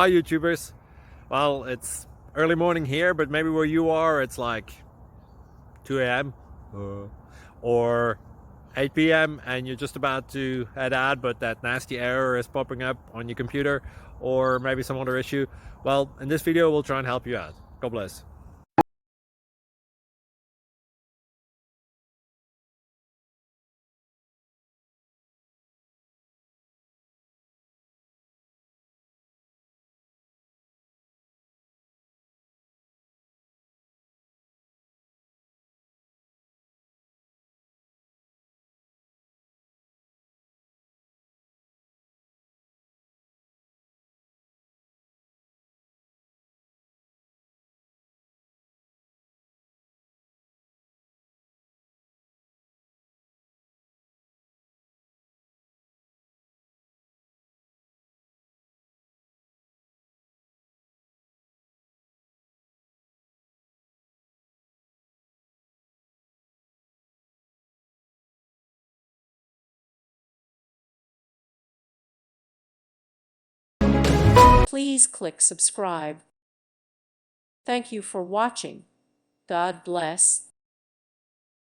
Hi YouTubers. Well, it's early morning here, but maybe where you are it's like 2 a.m. or 8 p.m. and you're just about to head out, but that nasty error is popping up on your computer, or maybe some other issue. Well, in this video we'll try and help you out. God bless. Please click subscribe. Thank you for watching. God bless.